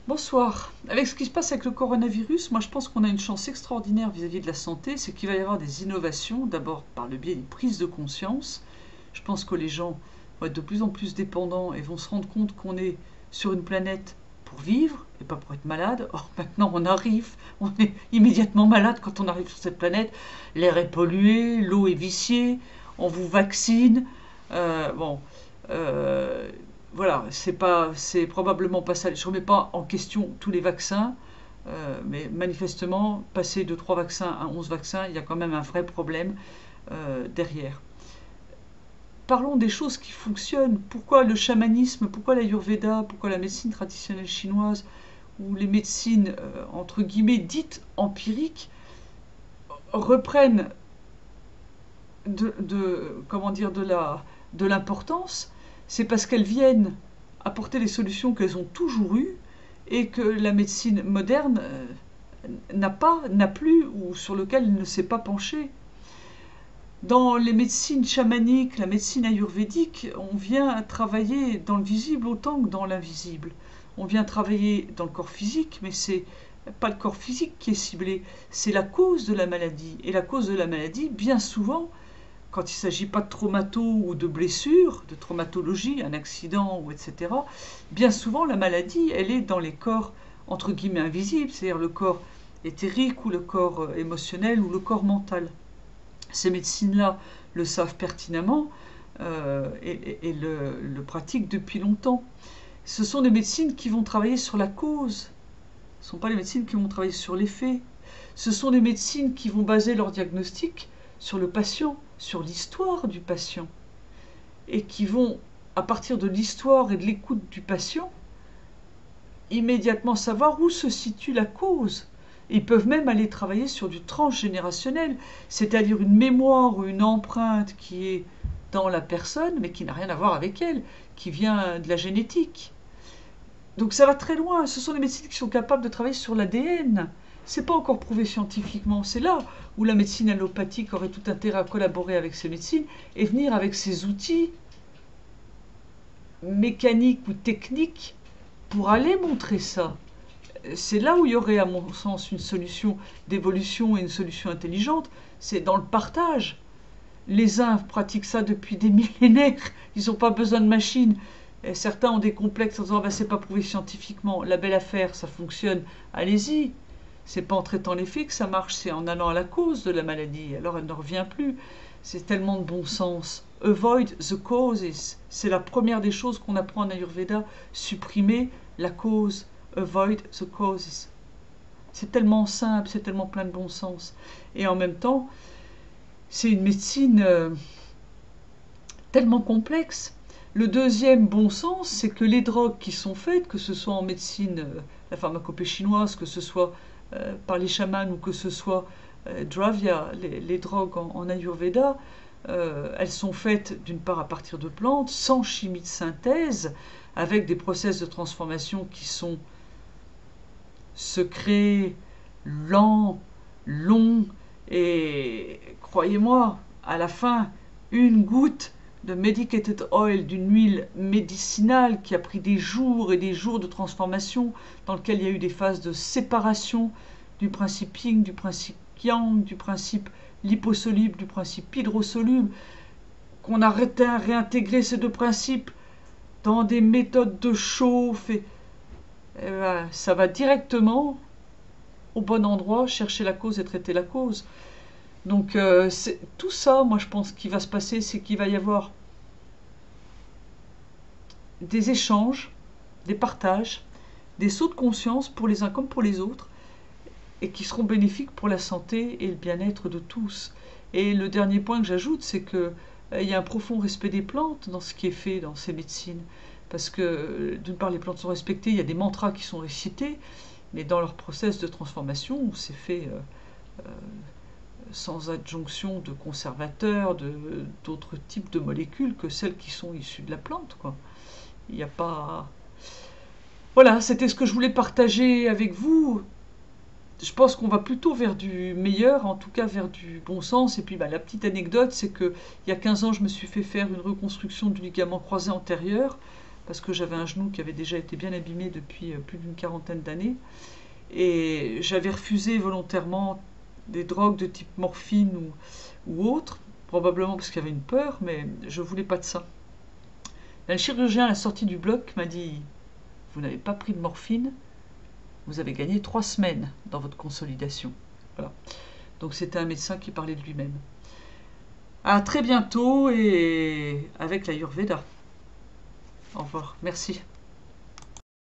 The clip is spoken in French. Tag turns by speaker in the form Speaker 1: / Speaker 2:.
Speaker 1: Bonsoir. Avec ce qui se passe avec le coronavirus, moi je pense qu'on a une chance extraordinaire vis-à-vis de la santé, c'est qu'il va y avoir des innovations, d'abord par le biais d'une prise de conscience. Je pense que les gens vont être de plus en plus dépendants et vont se rendre compte qu'on est sur une planète pour vivre et pas pour être malade. Or maintenant on est immédiatement malade quand on arrive sur cette planète. L'air est pollué, l'eau est viciée, on vous vaccine. Bon, euh, voilà, c'est probablement pas ça. Je remets pas en question tous les vaccins, mais manifestement, passer de 3 vaccins à 11 vaccins, il y a quand même un vrai problème derrière. Parlons des choses qui fonctionnent. Pourquoi le chamanisme, pourquoi l'ayurveda, pourquoi la médecine traditionnelle chinoise ou les médecines entre guillemets dites empiriques reprennent comment dire, de l'importance, c'est parce qu'elles viennent apporter les solutions qu'elles ont toujours eues et que la médecine moderne n'a plus ou sur lequel elle ne s'est pas penchée. Dans les médecines chamaniques, la médecine ayurvédique, on vient travailler dans le visible autant que dans l'invisible. On vient travailler dans le corps physique, mais c'est pas le corps physique qui est ciblé, c'est la cause de la maladie. Et la cause de la maladie, bien souvent, quand il ne s'agit pas de traumato ou de blessures, de traumatologie, un accident ou etc., bien souvent la maladie, elle est dans les corps entre guillemets invisibles, c'est-à-dire le corps éthérique ou le corps émotionnel ou le corps mental. Ces médecines-là le savent pertinemment et le pratiquent depuis longtemps. Ce sont des médecines qui vont travailler sur la cause. Ce ne sont pas les médecines qui vont travailler sur l'effet. Ce sont des médecines qui vont baser leur diagnostic sur le patient, sur l'histoire du patient, et qui vont, à partir de l'histoire et de l'écoute du patient, immédiatement savoir où se situe la cause. Ils peuvent même aller travailler sur du transgénérationnel, c'est-à-dire une mémoire ou une empreinte qui est dans la personne, mais qui n'a rien à voir avec elle, qui vient de la génétique. Donc ça va très loin. Ce sont des médecines qui sont capables de travailler sur l'ADN. C'est pas encore prouvé scientifiquement. C'est là où la médecine allopathique aurait tout intérêt à collaborer avec ces médecines et venir avec ces outils mécaniques ou techniques pour aller montrer ça. C'est là où il y aurait, à mon sens, une solution d'évolution et une solution intelligente. C'est dans le partage. Les uns pratiquent ça depuis des millénaires. Ils n'ont pas besoin de machines. Et certains ont des complexes en disant bah, c'est pas prouvé scientifiquement. La belle affaire, ça fonctionne. Allez-y. C'est pas en traitant l'effet que ça marche, c'est en allant à la cause de la maladie. Alors elle ne revient plus. C'est tellement de bon sens. Avoid the causes. C'est la première des choses qu'on apprend en Ayurveda. Supprimer la cause. Avoid the causes. C'est tellement simple, c'est tellement plein de bon sens. Et en même temps, c'est une médecine tellement complexe. Le deuxième bon sens, c'est que les drogues qui sont faites, que ce soit en médecine, la pharmacopée chinoise, que ce soit par les chamans ou que ce soit Dravya, les drogues en Ayurveda, elles sont faites d'une part à partir de plantes, sans chimie de synthèse, avec des process de transformation qui sont secrets, lents, longs, et croyez-moi, à la fin, une goutte de medicated oil, d'une huile médicinale qui a pris des jours et des jours de transformation, dans lequel il y a eu des phases de séparation du principe yin, du principe yang, du principe liposoluble, du principe hydrosoluble, qu'on a réintégré ces deux principes dans des méthodes de chauffe, et ben, ça va directement au bon endroit, chercher la cause et traiter la cause. Donc tout ça, moi je pense qu'il va se passer, c'est qu'il va y avoir des échanges, des partages, des sauts de conscience pour les uns comme pour les autres, et qui seront bénéfiques pour la santé et le bien-être de tous. Et le dernier point que j'ajoute, c'est que il y a un profond respect des plantes dans ce qui est fait dans ces médecines. Parce que d'une part, les plantes sont respectées, il y a des mantras qui sont récités, mais dans leur process de transformation, c'est fait sans adjonction de conservateurs, d'autres types de molécules que celles qui sont issues de la plante, quoi. Il n'y a pas... Voilà, c'était ce que je voulais partager avec vous. Je pense qu'on va plutôt vers du meilleur, en tout cas vers du bon sens. Et puis bah, la petite anecdote, c'est que il y a 15 ans, je me suis fait faire une reconstruction du ligament croisé antérieur. parce que j'avais un genou qui avait déjà été bien abîmé depuis plus d'une quarantaine d'années. Et j'avais refusé volontairement des drogues de type morphine ou autre, probablement parce qu'il y avait une peur, mais je voulais pas de ça. Là, le chirurgien à la sortie du bloc m'a dit: vous n'avez pas pris de morphine, vous avez gagné 3 semaines dans votre consolidation. Voilà. Donc c'était un médecin qui parlait de lui-même. À très bientôt et avec l'Ayurveda. Au revoir. Merci.